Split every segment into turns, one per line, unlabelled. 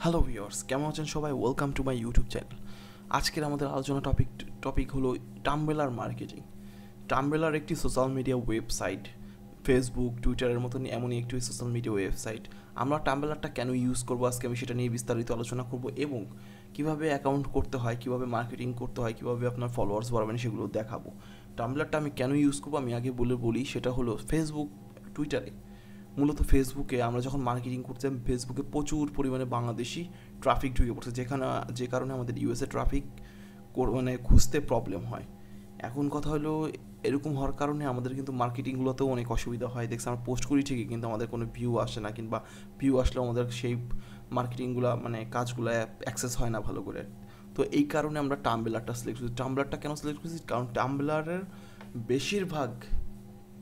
Hello viewers, কেমন আছেন সবাই? Welcome to my YouTube channel. আজকের আমাদের আলোচনা টপিক হলো টাম্বলার মার্কেটিং। টাম্বলার একটি সোশ্যাল মিডিয়া ওয়েবসাইট, ফেসবুক টুইটারের মতন এমনই একটি সোশ্যাল মিডিয়া ওয়েবসাইট। আমরা টাম্বলারটা কেন ইউজ করবো আজকে আমি সেটা নিয়ে বিস্তারিত আলোচনা করব এবং কিভাবে অ্যাকাউন্ট করতে হয়, কিভাবে মার্কেটিং করতে হয়, কিভাবে আপনার ফলোয়ার্স বাড়াবেন সেগুলো দেখাবো। টাম্বলারটা আমি কেন ইউজ করবো আমি আগে বলি সেটা হলো ফেসবুক টুইটারে, মূলত ফেসবুকে আমরা যখন মার্কেটিং করছিলাম ফেসবুকে প্রচুর পরিমাণে বাংলাদেশি ট্রাফিক ঢুকে পড়ছে, যে কারণে আমাদের ইউএসএ ট্রাফিক খুঁজতে প্রবলেম হয়। এখন কথা হলো এরকম হওয়ার কারণে আমাদের কিন্তু মার্কেটিংগুলোতেও অনেক অসুবিধা হয়। দেখছি আমরা পোস্ট করি ঠিকই, কিন্তু আমাদের কোনো ভিউ আসে না, কিংবা ভিউ আসলেও আমাদের সেই মার্কেটিংগুলো কাজগুলো অ্যাক্সেস হয় না ভালো করে। তো এই কারণে আমরা টাম্বলারটা সিলেক্ট করছি। টাম্বলারটা কেন সিলেক্ট করছি? কারণ টাম্বলারের বেশিরভাগ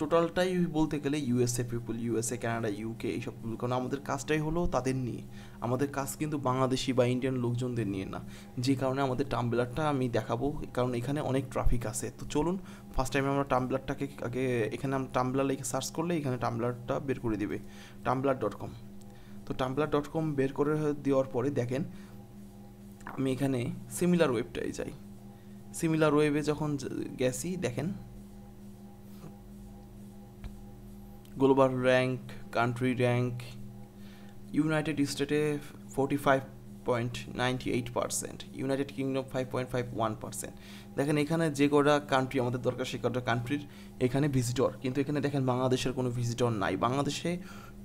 টোটালটাই বলতে গেলে ইউএসএ পিপুল, ইউএসএ, কানাডা, ইউকে এইসব পিপুল। কারণ আমাদের কাজটাই হলো তাদের নিয়ে। আমাদের কাজ কিন্তু বাংলাদেশি বা ইন্ডিয়ান লোকজনদের নিয়ে না, যে কারণে আমাদের টাম্বলারটা আমি দেখাবো, কারণ এখানে অনেক ট্রাফিক আছে। তো চলুন ফার্স্ট টাইমে আমরা টাম্বলারটাকে আগে, এখানে আমরা টাম্বলার লিখে সার্চ করলে এখানে টাম্বলারটা বের করে দিবে, টাম্বলার.com। তো টাম্বলার.com বের করে দেওয়ার পরে দেখেন আমি এখানে সিমিলার ওয়েবটাই যাই। সিমিলার ওয়েবে যখন গেছি দেখেন global rank, country rank, United স্টেটে 45.98%, ইউনাইটেড কিংডম 5.51%। দেখেন এখানে যে কটা কান্ট্রি আমাদের দরকার সে কটা কান্ট্রির এখানে ভিজিটর, কিন্তু এখানে দেখেন বাংলাদেশের কোনো ভিজিটর নাই। বাংলাদেশে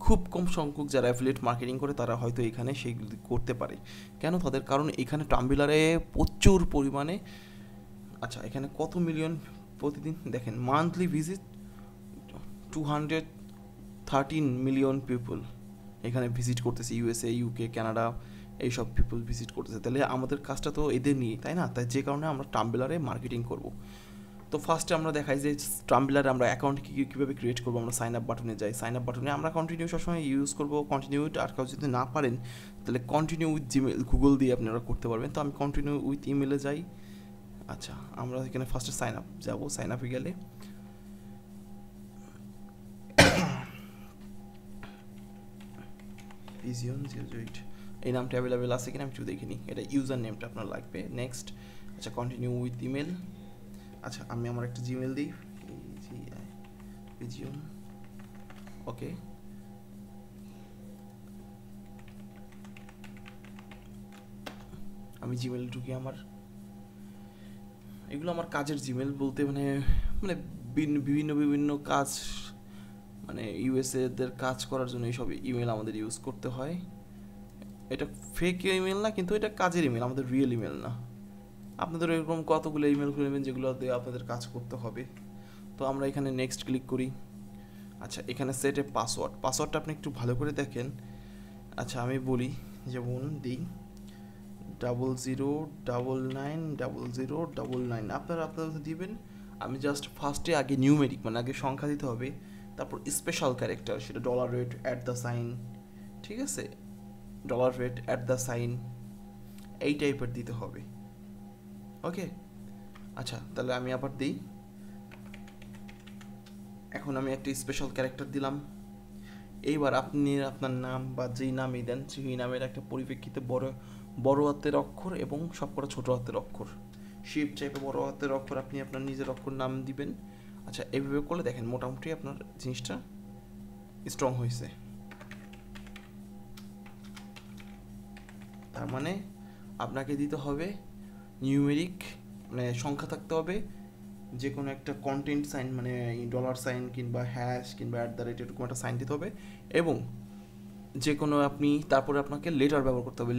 খুব কম সংখ্যক যারা অ্যাফিলিয়েট মার্কেটিং করে তারা হয়তো এখানে সেইগুলি করতে পারে। কেন তাদের? কারণ এখানে টাম্বিলারে প্রচুর পরিমাণে, আচ্ছা এখানে কত মিলিয়ন প্রতিদিন দেখেন মান্থলি ভিজিট 213 মিলিয়ন পিপল এখানে ভিজিট করতেছে, ইউএসএ, ইউকে, কানাডা এইসব পিপল ভিজিট করতেছে। তাহলে আমাদের কাজটা তো এদের নিয়ে, তাই না? তাই যে কারণে আমরা টাম্বলারে মার্কেটিং করব। তো ফার্স্টে আমরা দেখাই যে টাম্বলারে আমরা অ্যাকাউন্ট কীভাবে ক্রিয়েট করবো। আমরা সাইন আপ বাটনে যাই, সাইন আপ বাটনে আমরা কন্টিনিউ সবসময় ইউজ করবো কন্টিনিউ। আর কেউ যদি না পারেন তাহলে কন্টিনিউ উইথ জিমেল, গুগল দিয়ে আপনারা করতে পারবেন। তো আমি কন্টিনিউ উইথ ইমেলে যাই। আচ্ছা আমরা এখানে ফার্স্টে সাইন আপ যাবো, সাইন আপে গেলে ভিজিয়ন 08 এই নামটা অ্যাভেলেবেল আছে কিনা আমি একটু দেখে নিই। এটা ইউজার নেমটা আপনার লাগবে। নেক্সট, আচ্ছা কন্টিনিউ উইথ ইমেল। আচ্ছা আমি আমার একটা জিমেল দিই, ভিজিয়ন, ওকে। আমি জিমেল ঢুকি আমার, এগুলো আমার কাজের জিমেল বলতে মানে মানে বিভিন্ন বিভিন্ন কাজ, ইউএসএদের কাজ করার জন্য এইসব ইমেল আমাদের ইউজ করতে হয়। এটা ফেক ইমেল না, কিন্তু এটা কাজের ইমেল, আমাদের রিয়েল ইমেল না। আপনাদের এরকম কতগুলো ইমেল খুলে নেবেন যেগুলো দিয়ে আপনাদের কাজ করতে হবে। তো আমরা এখানে নেক্সট ক্লিক করি। আচ্ছা এখানে সেটে পাসওয়ার্ডটা আপনি একটু ভালো করে দেখেন। আচ্ছা আমি বলি, যেমন দিই 00990099, আপনারা দিবেন। আমি জাস্ট ফার্স্টে আগে নিউমেরিক আগে সংখ্যা দিতে হবে, তারপর স্পেশাল ক্যারেক্টার, সেটা $@ ঠিক আছে, $@ এই টাইপের দিতে হবে। ওকে, আচ্ছা তাহলে আমি আবার দিই। এখন আমি একটা স্পেশাল ক্যারেক্টার দিলাম। এইবার আপনি আপনার নাম বা যেই নামই দেন সেই নামের একটা পরিপ্রেক্ষিতে বড় হাতের অক্ষর এবং সবকটা ছোট হাতের অক্ষর, শেপ টাইপে বড় হাতের অক্ষর আপনি আপনার নিজের অক্ষর নাম দিবেন। আচ্ছা এইভাবে করলে দেখেন মোটামুটি আপনার জিনিসটা স্ট্রং হয়েছে। তার মানে আপনাকে দিতে হবে নিউমেরিক, সংখ্যা থাকতে হবে, যে কোনো একটা কন্টেন্ট সাইন, $সাইন কিংবা হ্যাশ কিংবা এরকম একটা সাইন দিতে হবে, এবং যে কোনো আপনি তারপরে আপনাকে লেটার ব্যবহার করতে হবে।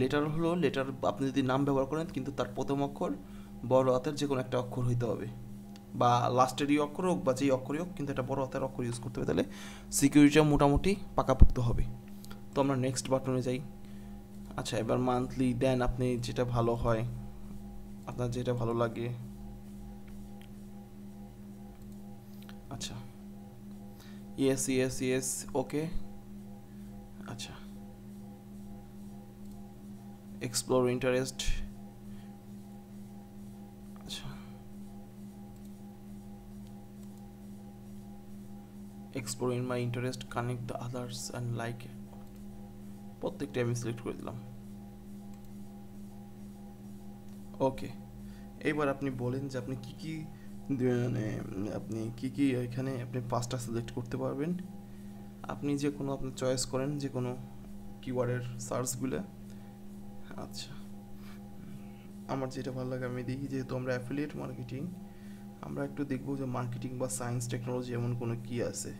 লেটার আপনি যদি নাম ব্যবহার করেন কিন্তু তার প্রথম অক্ষর বড় হাতের যে কোনো একটা অক্ষর হইতে হবে, বা লাস্টেরই অক্ষর হোক বা যেই অক্ষরই হোক, কিন্তু একটা বড় হাতের অক্ষর ইউজ করতে হবে। তাহলে সিকিউরিটিটা মোটামুটি পাকাপোক্ত হবে। তো আমরা নেক্সট বাটনে যাই। আচ্ছা এবার মান্থলি দেন, আপনি যেটা ভালো হয়, আপনার যেটা ভালো লাগে। আচ্ছা ইয়েস ইয়েস ইয়েস, ওকে। আচ্ছা এক্সপ্লোর ইন্টারেস্ট, আচ্ছা explore in my interest, connect the others and like, প্রত্যেকটা আমি সিলেক্ট করে দিলাম। ওকে, এইবার আপনি বলেন যে আপনি কি কি মানে আপনি কি কি এখানে আপনি 5টা সিলেক্ট করতে পারবেন। আপনি যে কোনো আপনি চয়েস করেন যে কোনো কিওয়ার্ডের সার্চগুলো। আচ্ছা, আমার যেটা ভালো লাগে আমি দেখি, যেহেতু আমরা অ্যাফিলিয়েট মার্কেটিং, আমরা একটু দেখবো যে মার্কেটিং বা সায়েন্স টেকনোলজি এমন কোনো কি আছে।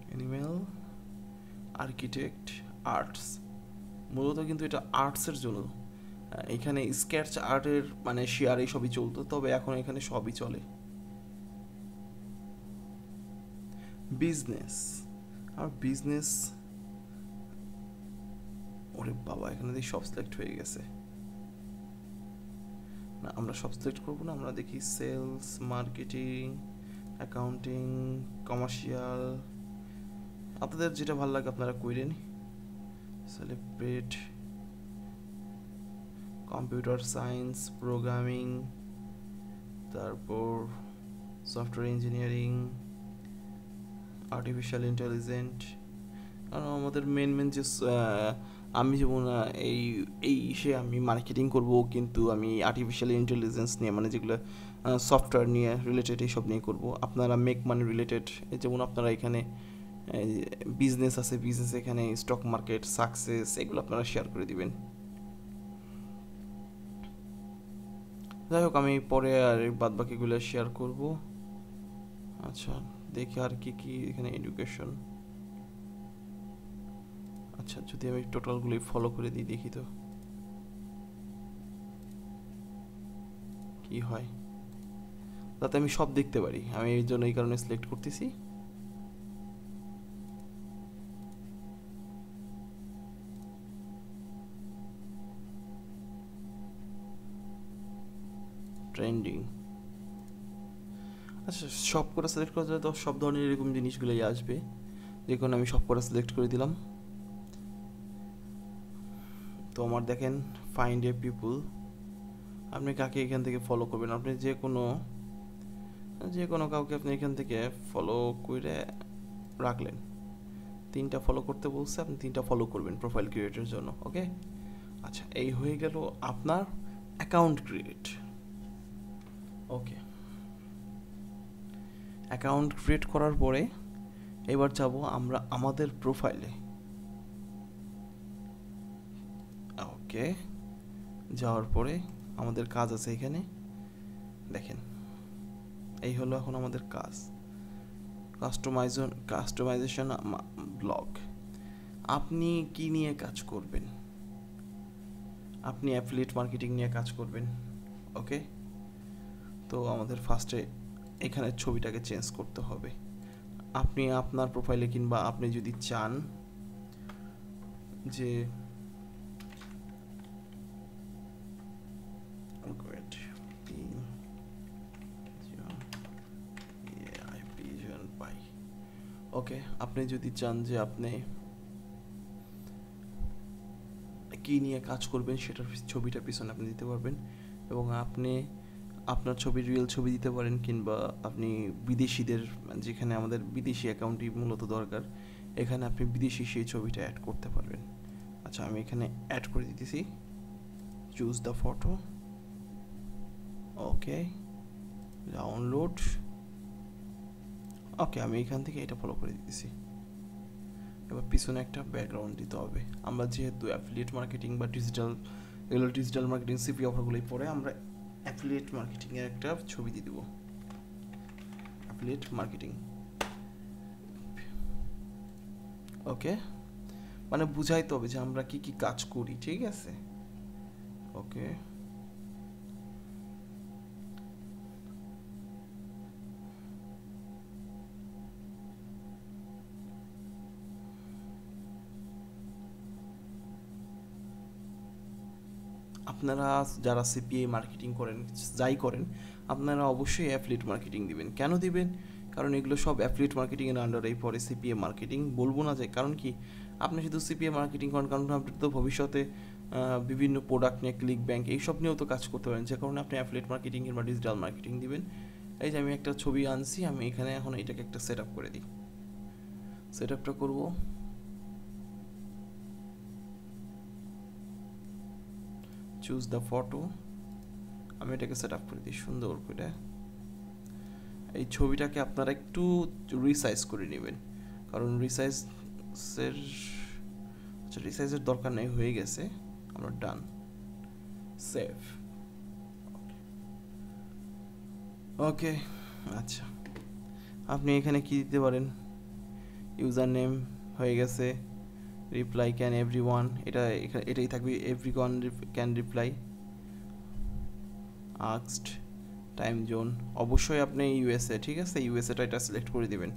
অ্যানিম্যাল, আর্কিটেক্ট, আর্টস, মূলত কিন্তু এটা আর্টসের জন্য। এখানে স্কেচ আর্টের মানে শেয়ার এই সবই চলতো, তবে এখন এখানে সবই চলে। বিজনেস, আর বিজনেস, ওরে বাবা এখানে দেখি সব সিলেক্ট হয়ে গেছে। না, আমরা সব সিলেক্ট করবো না, আমরা দেখি সেলস, মার্কেটিং, অ্যাকাউন্টিং, কমার্শিয়াল, আপনাদের যেটা ভালো লাগে আপনারা কইরেন। সেলিব্রেট, কম্পিউটার সায়েন্স, প্রোগ্রামিং, তারপর সফটওয়্যার ইঞ্জিনিয়ারিং, আর্টিফিশিয়াল ইন্টেলিজেন্ট। কারণ আমাদের মেন যে আমি যেমন এই এই সে আমি মার্কেটিং করব, কিন্তু আমি আর্টিফিশিয়াল ইন্টেলিজেন্স নিয়ে মানে যেগুলো সফটওয়্যার নিয়ে রিলেটেড এইসব নিয়ে করব। আপনারা মেক মানি রিলেটেড, যেমন আপনারা এখানে বিজনেস আছে, বিজনেস এখানে স্টক মার্কেট, সাকসেস, এগুলো আপনারা শেয়ার করে দিবেন। যাই হোক, আমি পরে আর বাদ বাকিগুলো শেয়ার করব। আচ্ছা, দেখি আর কি কি এখানে এডুকেশন। আচ্ছা, যদি আমি টোটালগুলি ফলো করে দিই দেখি তো কি হয়, যাতে আমি সব দেখতে পারি। আমি এই জন্য এই কারণে সিলেক্ট করতেছি। ট্রেন্ডিং, আচ্ছা সব করে সিলেক্ট করা যায় তো সব ধরনের এরকম জিনিসগুলোই আসবে। দেখুন আমি সব করে সিলেক্ট করে দিলাম। তো আমার দেখেন ফাইন্ড এ পিপুল, আপনি কাকে এখান থেকে ফলো করবেন, আপনি যে কোনো কাউকে আপনি এখান থেকে ফলো করে রাখলেন। 3টা ফলো করতে বলছে, আপনি 3টা ফলো করবেন প্রোফাইল ক্রিয়েটের জন্য। ওকে, আচ্ছা এই হয়ে গেল আপনার অ্যাকাউন্ট ক্রিয়েট। ওকে, অ্যাকাউন্ট ক্রিয়েট করার পরে এবার যাব আমরা আমাদের প্রোফাইলে। ওকে, যাওয়ার পরে আমাদের কাজ আছে এখানে দেখেন, এই হলো এখন আমাদের কাজ, কাস্টমাইজেশন ব্লগ। আপনি কি নিয়ে কাজ করবেন? আপনি অ্যাফিলিয়েট মার্কেটিং নিয়ে কাজ করবেন। ওকে, তো আমাদের ফার্স্টে এখানে ছবিটাকে চেঞ্জ করতে হবে। আপনি আপনার প্রোফাইলে কিংবা আপনি যদি চান যে ওকে, আপনি যদি চান যে আপনি কি নিয়ে কাজ করবেন সেটার ছবিটা পিছনে আপনি দিতে পারবেন, এবং আপনি আপনার ছবি রিয়েল ছবি দিতে পারেন, কিংবা আপনি বিদেশিদের, যেখানে আমাদের বিদেশি অ্যাকাউন্টই মূলত দরকার, এখানে আপনি বিদেশি সেই ছবিটা অ্যাড করতে পারবেন। আচ্ছা, আমি এখানে অ্যাড করে দিতেছি, choose the photo. Okay, download. Okay, আমি এখান থেকে এটা ফলো করে দিতেছি। এবার পিছনে একটা ব্যাকগ্রাউন্ড দিতে হবে। আমরা যেহেতু অ্যাফিলিয়েট মার্কেটিং বা ডিজিটাল মার্কেটিং সিপি অফারগুলোই পরে, আমরা অ্যাফিলিয়েট মার্কেটিংয়ের একটা ছবি দিয়ে দেবো। Affiliate marketing. ওকে, মানে বুঝাইতে হবে যে আমরা কি কি কাজ করি, ঠিক আছে? ওকে, আপনারা যারা সিপিএ মার্কেটিং করেন, যাই করেন, আপনারা অবশ্যই অ্যাফিলিয়েট মার্কেটিং দিবেন। কেন দিবেন? কারণ এগুলো সব অ্যাফিলিয়েট মার্কেটিংয়ের আন্ডারেই পড়ে। সিপিএ মার্কেটিং বলবো না যে, কারণ কি আপনি শুধু সিপিএ মার্কেটিং করেন, কারণ আপনি তো ভবিষ্যতে বিভিন্ন প্রোডাক্ট নিয়ে, ক্লিক ব্যাংক এইসব নিয়েও তো কাজ করতে পারেন, যে কারণে আপনি অ্যাফিলিয়েট মার্কেটিং কিংবা ডিজিটাল মার্কেটিং দিবেন। এই যে আমি একটা ছবি আনছি, আমি এখানে এখন এটাকে একটা সেট আপ করে দিই। সেট আপটা করবো, চুজ দ্য ফটো, আমি এটাকে সেট আপ করে দিই সুন্দর করে। এই ছবিটাকে আপনারা একটু রিসাইজ করে নেবেন, কারণ রিসাইজের দরকার নেই, হয়ে গেছে। আমরা ডান, সেভ। ওকে, আচ্ছা আপনি এখানে কি দিতে পারেন, ইউজার নেম হয়ে গেছে, রিপ্লাই ক্যান এভরিওয়ান, এটাই থাকবে, everyone can reply, asked, time zone, অবশ্যই আপনি ইউএসএ, ঠিক আছে, ইউএসএটা এটা সিলেক্ট করে দেবেন।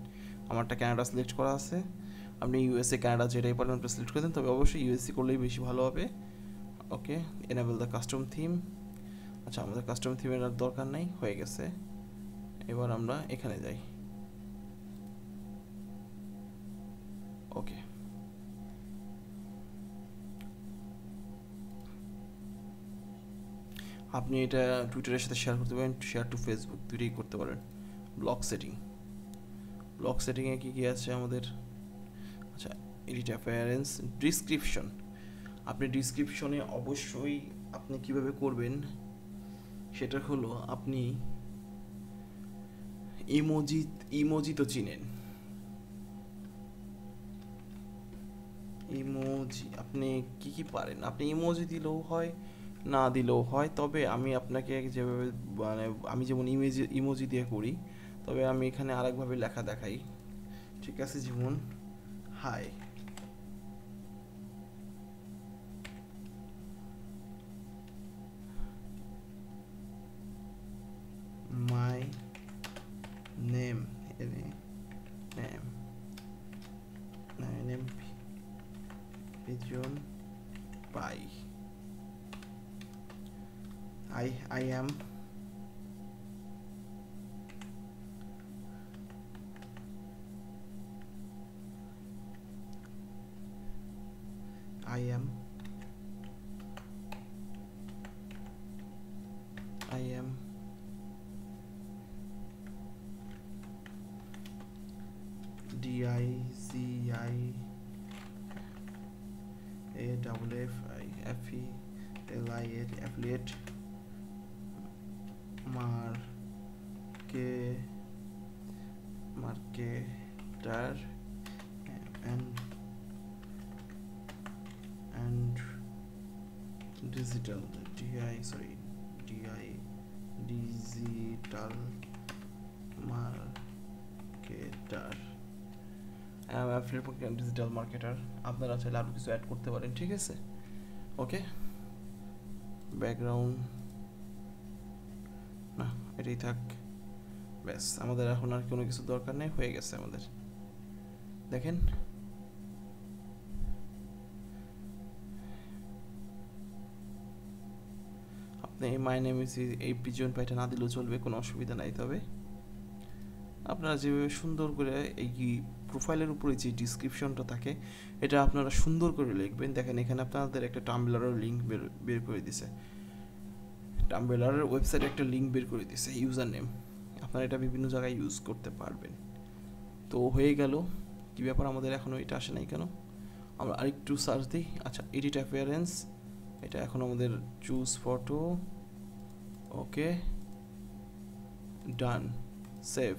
আমারটা কানাডা সিলেক্ট করা আছে, আপনি ইউএসএ কানাডা যেটাই পারেন আপনি সিলেক্ট করে দেন, তবে অবশ্যই ইউএসএ করলেই বেশি ভালো হবে। ওকে, এনেবল দ্য কাস্টম থিম, আচ্ছা আমাদের কাস্টম থিমের আর দরকার নাই, হয়ে গেছে। এবার আমরা এখানে যাই। ওকে, আপনি এটা টুইটারের সাথে শেয়ার করতে পারেন, শেয়ার টু ফেসবুক, দুটোই করতে পারেন। ব্লগ সেটিংয়ে কী কী আছে আমাদের, আচ্ছা এডিট অ্যাপিয়ারেন্স, ডিসক্রিপশন, আপনি ডিসক্রিপশনে অবশ্যই আপনি কিভাবে করবেন সেটা হলো, আপনি ইমোজি তো চিনেন, ইমোজি আপনি কি পারেন, আপনি ইমোজি দিলেও হয় না দিলেও হয়, তবে আমি আপনাকে যেভাবে মানে আমি যেমন ইমোজি দিয়ে করি, তবে আমি এখানে আরেকভাবে লেখা দেখাই, ঠিক আছে, যেমন hi, my name, pigeon pie, I am DICIAFFILIATE affiliate marketer and digital digital marketer, affiliate digital marketer, আপনারা চাইলে আরও কিছু অ্যাড করতে পারেন, ঠিক আছে। ওকে, ব্যাকগ্রাউন্ড না এটাই থাক, ব্যাস আমাদের এখন আর কোনো কিছু দরকার নেই, হয়ে গেছে আমাদের। দেখেন আপনি মাই নেম ইজ এই পিজন পাইটা না দিলেও চলবে, কোনো অসুবিধা নাই, তবে আপনারা যেভাবে সুন্দর করে এই প্রোফাইলের উপরে যে ডিসক্রিপশনটা থাকে এটা আপনারা সুন্দর করে লিখবেন। দেখেন এখানে আপনাদের একটা টাম্বলারের লিঙ্ক বের করে দিছে, টাম্বলারের ওয়েবসাইটে একটা লিঙ্ক বের করে দিছে, ইউজার নেম, আপনারা এটা বিভিন্ন জায়গায় ইউজ করতে পারবেন। তো হয়ে গেল, কি ব্যাপার আমাদের এখনও এটা আসে নাই কেন, আমরা আরেকটু সার্চ দিই। আচ্ছা এডিট অ্যাপিয়ারেন্স, এটা এখন আমাদের চুজ ফটো, ওকে ডান, সেভ।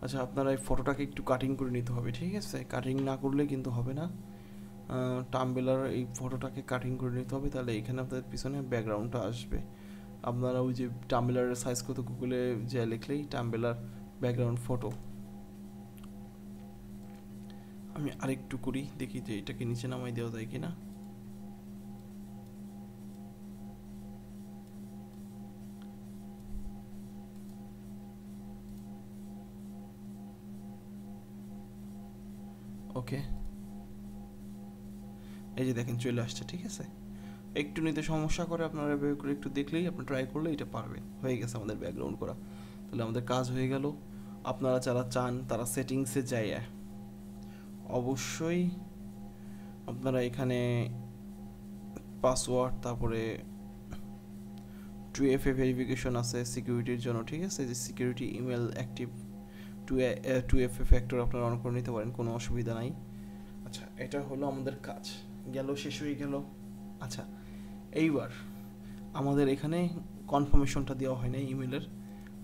আচ্ছা আপনারা এই ফটোটাকে একটু কাটিং করে নিতে হবে, ঠিক আছে, কাটিং না করলে কিন্তু হবে না, টাম্বলার এই ফটোটাকে কাটিং করে নিতে হবে, তাহলে এখানে আপনাদের পিছনে ব্যাকগ্রাউন্ডটা আসবে। আপনারা ওই যে টাম্বলারের সাইজ কত গুগলে যে লিখলেই টাম্বলার ব্যাকগ্রাউন্ড ফটো, আমি আরেকটু করি দেখি যে এটাকে নিচে নামাই দেওয়া যায় কিনা। ওকে, এই যে দেখেন চলে আসছে, ঠিক আছে। একটু নিতে সমস্যা করে, আপনারা ব্যবহার করে একটু দেখলেই, আপনি ট্রাই করলে এটা পারবেন, হয়ে গেছে আমাদের ব্যাকগ্রাউন্ড করা, তাহলে আমাদের কাজ হয়ে গেল। আপনারা যারা চান তারা সেটিংসে যায়, অবশ্যই আপনারা এখানে পাসওয়ার্ড, তারপরে 2FA ভেরিফিকেশন আছে সিকিউরিটির জন্য, ঠিক আছে, যে security email active 2FA factor আপনারা অন করে নিতে পারেন, কোনো অসুবিধা নাই। আচ্ছা, এটা হলো আমাদের কাজ গেল, শেষ হয়ে গেল। আচ্ছা, এইবার আমাদের এখানে কনফার্মেশনটা দেওয়া হয় না ইমেলের,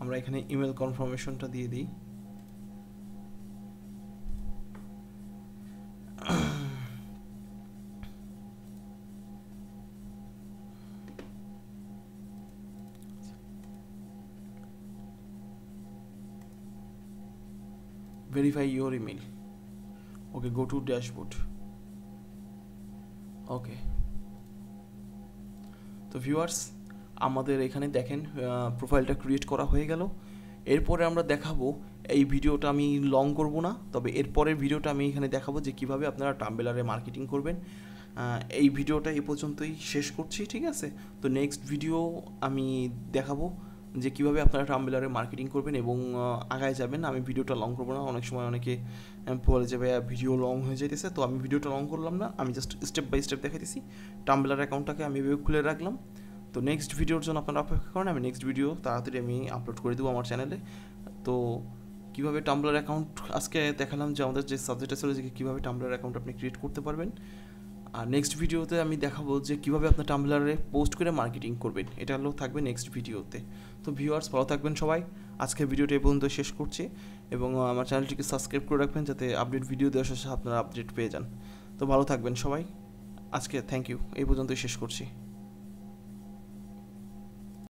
আমরা এখানে ইমেল কনফার্মেশনটা দিয়ে দিই। verify your email. Okay, go to dashboard. Okay, তো ভিউয়ার্স আমাদের এখানে দেখেন প্রোফাইলটা ক্রিয়েট করা হয়ে গেল। এরপরে আমরা দেখাবো, এই ভিডিওটা আমি লং করব না, তবে এরপরের ভিডিওটা আমি এখানে দেখাবো যে কিভাবে আপনারা টাম্বলারে মার্কেটিং করবেন। এই ভিডিওটা এ পর্যন্তই শেষ করছি, ঠিক আছে। তো নেক্সট ভিডিও আমি দেখাবো যে কিভাবে আপনারা টাম্বলারে মার্কেটিং করবেন এবং আগায় যাবেন। আমি ভিডিওটা লং করবো না, অনেক সময় অনেকে বলে যে ভাইয়া ভিডিও লং হয়ে যাইতেছে, তো আমি ভিডিওটা লং করলাম না, আমি জাস্ট স্টেপ বাই স্টেপ দেখাইতেছি। টাম্বলার অ্যাকাউন্টটাকে আমি এভাবে খুলে রাখলাম। তো নেক্সট ভিডিওর জন্য আপনারা অপেক্ষা করেন, আমি নেক্সট ভিডিও তাড়াতাড়ি আমি আপলোড করে দেবো আমার চ্যানেলে। তো কীভাবে টাম্বলার অ্যাকাউন্ট আজকে দেখালাম, যে আমাদের যে সাবজেক্ট আছে যে কীভাবে টাম্বলার অ্যাকাউন্ট আপনি ক্রিয়েট করতে পারবেন। আর নেক্সট ভিডিওতে আমি দেখাবো যে কীভাবে আপনার টাম্বলারে পোস্ট করে মার্কেটিং করবেন, এটা হলো থাকবে নেক্সট ভিডিওতে। তো ভিউয়ার্স ভালো থাকবেন সবাই, আজকের ভিডিওটা এই পর্যন্ত শেষ করছি, এবং আমার চ্যানেলটিকে সাবস্ক্রাইব করে রাখবেন যাতে আপডেট ভিডিও দেওয়ার সাথে আপনারা আপডেট পেয়ে যান। তো ভালো থাকবেন সবাই, আজকে থ্যাংক ইউ, এই পর্যন্তই শেষ করছি।